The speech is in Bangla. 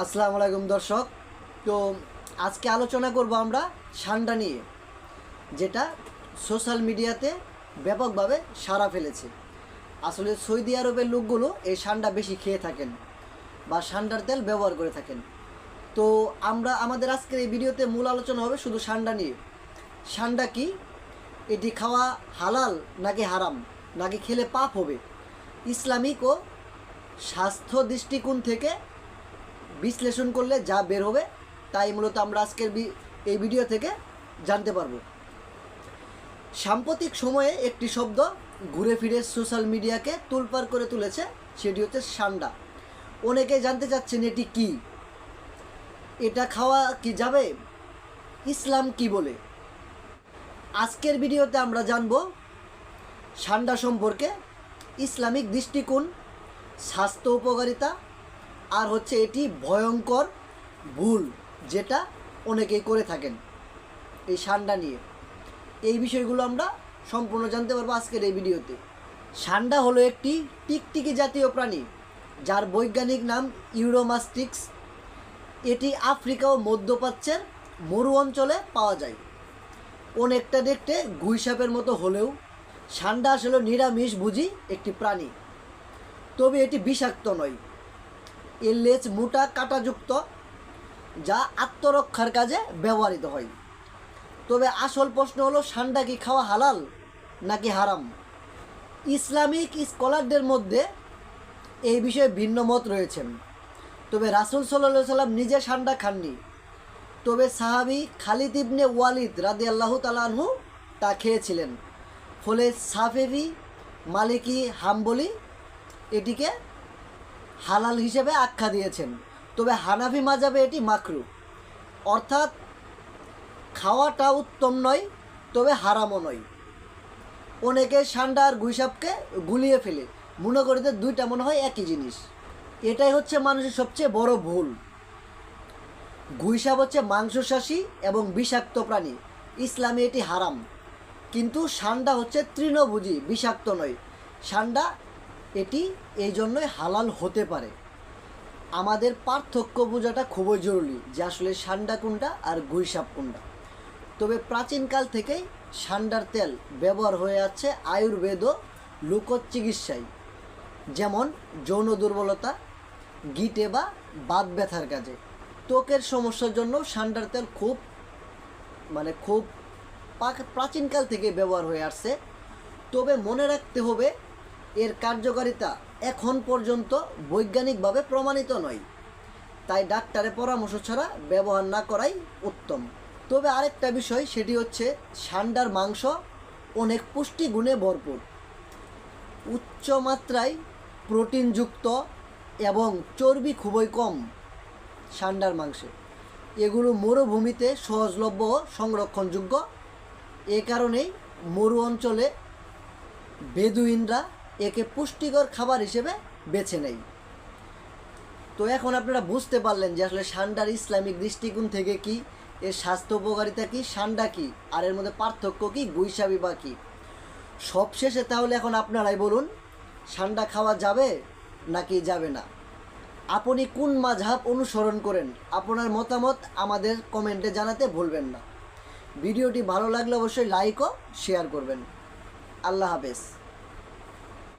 আসসালামু আলাইকুম দর্শক। তো আজকে আলোচনা করব আমরা ঠান্ডা নিয়ে, যেটা সোশ্যাল মিডিয়াতে ব্যাপকভাবে সাড়া ফেলেছে। আসলে সৌদি আরবের লোকগুলো এই ঠান্ডা বেশি খেয়ে থাকেন বা ঠান্ডার তেল ব্যবহার করে থাকেন। তো আমরা আমাদের আজকের এই ভিডিওতে মূল আলোচনা হবে শুধু ঠান্ডা নিয়ে। ঠান্ডা কি, এটি খাওয়া হালাল নাকি হারাম, নাকি খেলে পাপ হবে, ইসলামিক ও স্বাস্থ্য দৃষ্টিকোণ থেকে বিশ্লেষণ করলে যা বের হবে তাই মূলত আমরা আজকের এই ভিডিও থেকে জানতে পারবো। সাম্প্রতিক সময়ে একটি শব্দ ঘুরে ফিরে সোশ্যাল মিডিয়াকে তোলপাড় করে তুলেছে, সেটি হচ্ছে ঠান্ডা। অনেকে জানতে চাচ্ছেন এটি কি, এটা খাওয়া কি যাবে, ইসলাম কি বলে। আজকের ভিডিওতে আমরা জানব ঠান্ডা সম্পর্কে, ইসলামিক দৃষ্টিকোণ, স্বাস্থ্য উপকারিতা, আর হচ্ছে এটি ভয়ঙ্কর ভুল যেটা অনেকেই করে থাকেন এই ঠান্ডা নিয়ে। এই বিষয়গুলো আমরা সম্পূর্ণ জানতে পারবো আজকের এই ভিডিওতে। ঠান্ডা হলো একটি টিকটিকি জাতীয় প্রাণী যার বৈজ্ঞানিক নাম ইউরোমাস্টিক্স। এটি আফ্রিকা ও মধ্যপ্রাচ্যের মরু অঞ্চলে পাওয়া যায়। অনেকটা দেখতে গুইসাপের মতো হলেও ঠান্ডা আসলে নিরামিষভোজী একটি প্রাণী, তবে এটি বিষাক্ত নয়। এর লেজ মোটা কাঁটাযুক্ত, যা আত্মরক্ষার কাজে ব্যবহৃত হয়। তবে আসল প্রশ্ন হলো ঠান্ডা কি খাওয়া হালাল নাকি হারাম। ইসলামিক স্কলারদের মধ্যে এই বিষয়ে ভিন্ন মত রয়েছেন। তবে রাসূল সাল্লাল্লাহু আলাইহি সাল্লাম নিজে ঠান্ডা খাননি, তবে সাহাবী খালিদ ইবনে ওয়ালিদ রাদিয়াল্লাহু তাআলা আনহু তা খেয়েছিলেন। ফলে শাফিঈ, মালিকি, হাম্বলি এটিকে হালাল হিসেবে আখ্যা দিয়েছেন। তবে হানাফি মাযহাবে এটি মাকরুহ, অর্থাৎ খাওয়াটা উত্তম নয় তবে হারামও নয়। অনেকে ঠান্ডা আর গুইসাপকে গুলিয়ে ফেলে, মনে করে যে দুইটা মনে হয় একই জিনিস। এটাই হচ্ছে মানুষের সবচেয়ে বড় ভুল। গুইসাপ হচ্ছে মাংসশাসী এবং বিষাক্ত প্রাণী, ইসলামে এটি হারাম। কিন্তু ঠান্ডা হচ্ছে তৃণভোজী, বিষাক্ত নয়। ঠান্ডা এটি এই জন্যই হালাল হতে পারে। আমাদের পার্থক্য বোঝাটা খুবই জরুরি যে আসলে ঠান্ডা কোনটা আর গুইসাপ কোনটা। তবে প্রাচীনকাল থেকেই ঠান্ডার তেল ব্যবহার হয়ে আছে আয়ুর্বেদ ও লোকচিকিৎসায়, যেমন যৌন দুর্বলতা, গিটে বা বাত ব্যথার কাজে। ত্বকের সমস্যার জন্য ঠান্ডার তেল খুব প্রাচীনকাল থেকে ব্যবহার হয়ে আসছে। তবে মনে রাখতে হবে এর কার্যকারিতা এখন পর্যন্ত বৈজ্ঞানিকভাবে প্রমাণিত নয়, তাই ডাক্তারের পরামর্শ ছাড়া ব্যবহার না করাই উত্তম। তবে আরেকটা বিষয়, সেটি হচ্ছে ঠান্ডার মাংস অনেক পুষ্টিগুণে ভরপুর, উচ্চ মাত্রায় প্রোটিনযুক্ত এবং চর্বি খুবই কম ঠান্ডার মাংসে। এগুলো মরুভূমিতে সহজলভ্য ও সংরক্ষণযোগ্য। এ কারণেই মরু অঞ্চলে বেদুইনরা একে পুষ্টিকর খাবার হিসেবে বেছে নেয়। তো এখন আপনারা বুঝতে পারলেন যে আসলে ঠান্ডার ইসলামিক দৃষ্টিকোণ থেকে কি, এর স্বাস্থ্য উপকারিতা কি, ঠান্ডা কি, আর এর মধ্যে পার্থক্য কি, গুইসাপি বা কি। সবশেষে তাহলে এখন আপনারাই বলুন, ঠান্ডা খাওয়া যাবে নাকি যাবে না। আপনি কোন মাযহাব অনুসরণ করেন, আপনার মতামত আমাদের কমেন্টে জানাতে ভুলবেন না। ভিডিওটি ভালো লাগলে অবশ্যই লাইক ও শেয়ার করবেন। আল্লাহ হাফেজ।